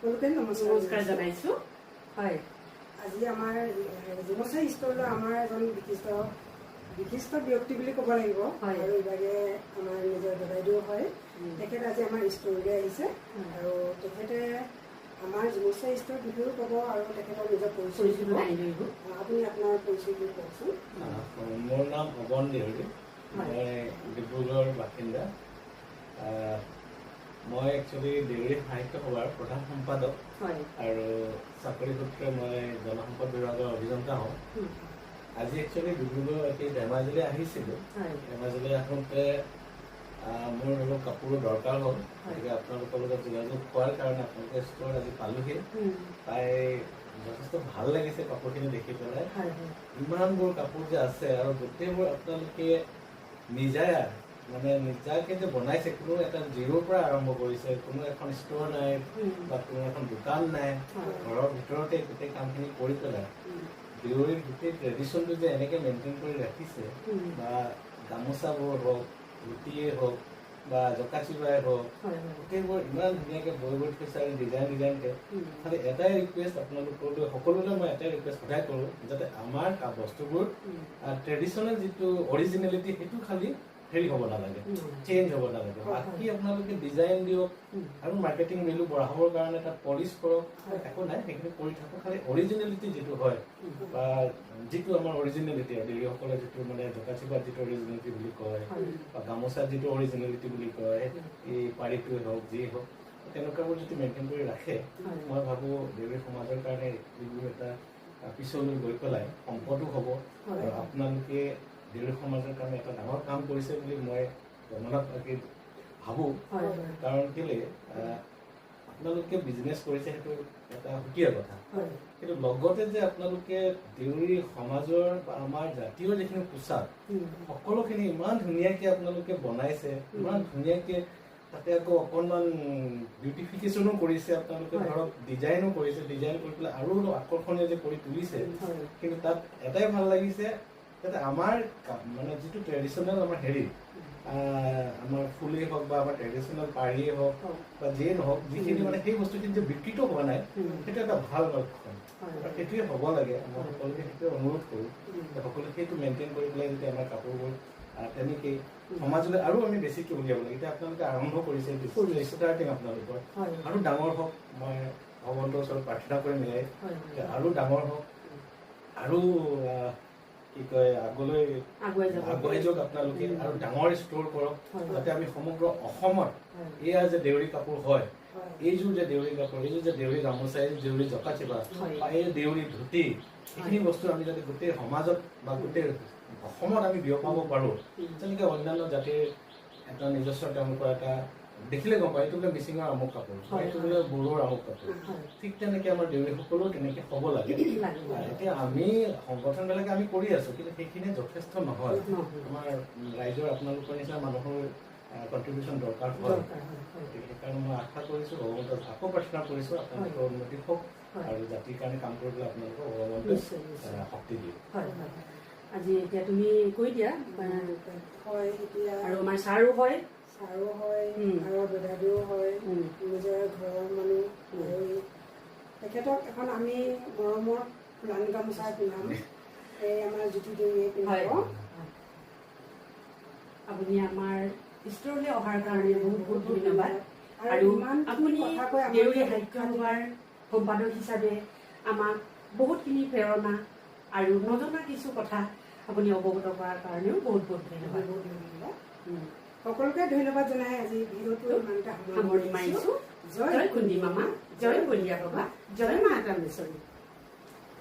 সকলোকে নমস্কাৰ জনাইছোঁ। হয়, আজি আমাৰ যুৱচাৰী ষ্ট'ৰলৈ আমাৰ এজন বিশিষ্ট ব্যক্তি বুলি ক'ব লাগিব আৰু ইভাগে আমাৰ নিজৰ দাদাইদেউ হয়। তেখেত আজি আমাৰ ষ্ট'ৰলৈ আহিছে আৰু তেখেতে আমাৰ যুৱচাৰী ষ্ট'ৰ বিষয়েও ক'ব আৰু তেখেতৰ নিজৰ পৰিচয় দিব। আপুনি আপোনাৰ পৰিচয়টো কওকচোন। মোৰ নাম অবন দেউৰী, মই ডিব্ৰুগড়ৰ বাসিন্দা। মই একচুৱেলি দেউৰী সাহিত্য সভাৰ প্ৰধান সম্পাদক আৰু চাকৰি সূত্ৰে মই জনসম্পদ বিভাগৰ অভিযন্তা হওঁ। আজি একচুৱেলি ডিব্ৰুগড় ধেমাজিলৈ আহিছিলোঁ। ধেমাজিলৈ আহোঁতে মোৰ অলপ কাপোৰৰ দৰকাৰ হ'ল, গতিকে আপোনালোকৰ লগত যোগাযোগ হোৱাৰ কাৰণে আপোনালোকে ষ্ট'ৰ আজি পালোহি। পাই যথেষ্ট ভাল লাগিছে কাপোৰখিনি দেখি পেলাই। ইমানবোৰ কাপোৰ যে আছে আৰু গোটেইবোৰ আপোনালোকে নিজাকে যে বনাইছে, কোনো এটা জিৰ'ৰ পৰা আৰম্ভ কৰিছে। কোনো এখন ষ্ট'ৰ নাই বা কোনো এখন দোকান নাই, ঘৰৰ ভিতৰতে গোটেই কামখিনি কৰি পেলাই দেউৰীৰ গোটেই ট্ৰেডিশ্যনটো যে এনেকৈ মেইনটেইন কৰি ৰাখিছে, বা গামোচাবোৰ হওক, ৰুটিয়ে হওক বা জকা চিবাই হওক, গোটেইবোৰ ইমান ধুনীয়াকৈ বৈ থৈছে আৰু ডিজাইনকৈ। খালি এটাই ৰিকুৱেষ্ট আপোনালোকলৈ, সকলোলৈ মই এটাই ৰিকুৱেষ্ট সদায় কৰোঁ, যাতে আমাৰ বস্তুবোৰ ট্ৰেডিশ্যনেল যিটো অৰিজিনেলিটি সেইটো খালি হেৰি হ'ব নালাগে, চেঞ্জ হ'ব নালাগে। বাকী আপোনালোকে ডিজাইন দিয়ক আৰু মাৰ্কেটিং ভেলু বঢ়াবৰ কাৰণে তাত পলিচ কৰক, একো নাই, সেইখিনি কৰি থাকক। খালি অৰিজিনেলিটি যিটো হয় বা যিটো আমাৰ অৰিজিনেলিটি আৰু দেউৰীসকলে যিটো জকা চিবাত যিটো অৰিজিনেলিটি বুলি কয় বা গামোচাত যিটো অৰিজিনেলিটি বুলি কয়, এই পাৰিটোৱে হওক যিয়ে হওক, তেনেকুৱাবোৰ যদি মেইনটেইন কৰি ৰাখে, মই ভাবোঁ দেউৰী সমাজৰ কাৰণে এইবোৰ এটা পিছলৈ গৈ পেলাই সম্পদো হ'ব আৰু আপোনালোকে দেউৰী সমাজৰ কাৰণে এটা ডাঙৰ কাম কৰিছে বুলি মই মনত ভাবোঁ। কাৰণ কেলে আপোনালোকে বিজনেছ কৰিছে সেইটো এটা সুকীয়া কথা, কিন্তু লগতে যে আপোনালোকে দেউৰী সমাজৰ বা আমাৰ জাতীয় যিখিনি পোচাক সকলোখিনি ইমান ধুনীয়াকৈ আপোনালোকে বনাইছে, ইমান ধুনীয়াকৈ তাতে আকৌ অকণমান বিউটিফিকেশ্যনো কৰিছে, আপোনালোকে ধৰক ডিজাইনো কৰিছে, ডিজাইন কৰি পেলাই আৰু অলপ আকৰ্ষণীয় যে কৰি তুলিছে। কিন্তু তাত এটাই ভাল লাগিছে, যাতে আমাৰ যিটো ট্ৰেডিশ্যনেল আমাৰ আমাৰ ফুলেই হওক বা আমাৰ ট্ৰেডিশ্যনেল পাৰিয়ে হওক বা যিয়ে নহওক, যিখিনি সেই বস্তুখিনি যে বিকৃত হোৱা নাই, সেইটো এটা ভাল লক্ষণ আৰু সেইটোৱে হ'ব লাগে। মই সকলোকে সেইটোৱে অনুৰোধ কৰোঁ যে সকলোৱে সেইটো মেইনটেইন কৰি পেলাই যদি আমাৰ কাপোৰবোৰ তেনেকেই সমাজলৈ আৰু আমি বেছিকৈ উলিয়াব লাগে। এতিয়া আপোনালোকে আৰম্ভ কৰিছে ষ্টাৰ্টিং আপোনালোকৰ আৰু ডাঙৰ হওক, মই ভগৱন্তৰ ওচৰত প্ৰাৰ্থনা কৰি মিলাই আৰু ডাঙৰ হওক, আৰু কি কয় আগলৈ আগুৱাই যাওক আপোনালোকে আৰু ডাঙৰ ষ্ট'ৰ কৰক, যাতে আমি সমগ্ৰ অসমত এয়া যে দেউৰী কাপোৰ হয়, এইযোৰ যে দেউৰী কাপোৰ, এইযোৰ যে দেউৰী গামোচা, এই দেউৰী জকা চিবা বা এই দেউৰী ধুতি, এইখিনি বস্তু আমি যাতে গোটেই সমাজত বা গোটেই অসমত আমি বিয়পাব পাৰোঁ। যেনেকৈ অন্যান্য জাতিৰ এটা নিজস্ব তেওঁলোকৰ এটা দেখিলে গম পায়, এইটো বোলে মিচিঙৰ আমুক কাপোৰ, এইটো বোলে বড়োৰ আমুক কাপোৰ, ঠিক তেনেকৈ আমাৰ দেউৰীসকলেও তেনেকৈ হ'ব লাগে। এতিয়া আমি সংগঠনবিলাকে আমি কৰি আছোঁ, কিন্তু সেইখিনি যথেষ্ট নহয়। আমাৰ ৰাইজৰ আপোনালোকৰ নিচিনা মানুহৰ কণ্ট্ৰিবিউশ্যন দৰকাৰ হয়। সেইকাৰণে মই আশা কৰিছোঁ, ভগৱন্তক আকৌ প্ৰাৰ্থনা কৰিছোঁ আপোনালোকৰ উন্নতি হওক আৰু জাতিৰ কাৰণে কাম কৰিবলৈ আপোনালোকক ভগৱন্তই শক্তি দিয়ে। আজি এতিয়া তুমি কৈ দিয়া। হয়, এতিয়া আৰু আমাৰ ছাৰো হয় আৰু দাদাইদেউ হয়, নিজৰ ঘৰৰ মানুহ। আৰু তেখেতক এখন আমি মৰমৰ ফুলানি গামোচা পিন্ধাম, এই আমাৰ জ্যোতি দেউৰীয়ে পিন্ধাব। আপুনি আমাৰ ষ্ট'ৰলৈ অহাৰ কাৰণে বহুত বহুত ধন্যবাদ। আৰু আপুনি দেউৰী সাহিত্য সভাৰ সম্পাদক হিচাপে আমাক বহুতখিনি প্ৰেৰণা আৰু নজনা কিছু কথা আপুনি অৱগত কৰাৰ কাৰণেও বহুত বহুত ধন্যবাদ। সকলোকে ধন্যবাদ জনাই আজি ভিডিঅ'টো ইমানতে সামৰণি মাৰিছোঁ। জয় খুন্দি মামা, জয় বলিয়া বাবা, জয় মা ৰামেশ্বৰী।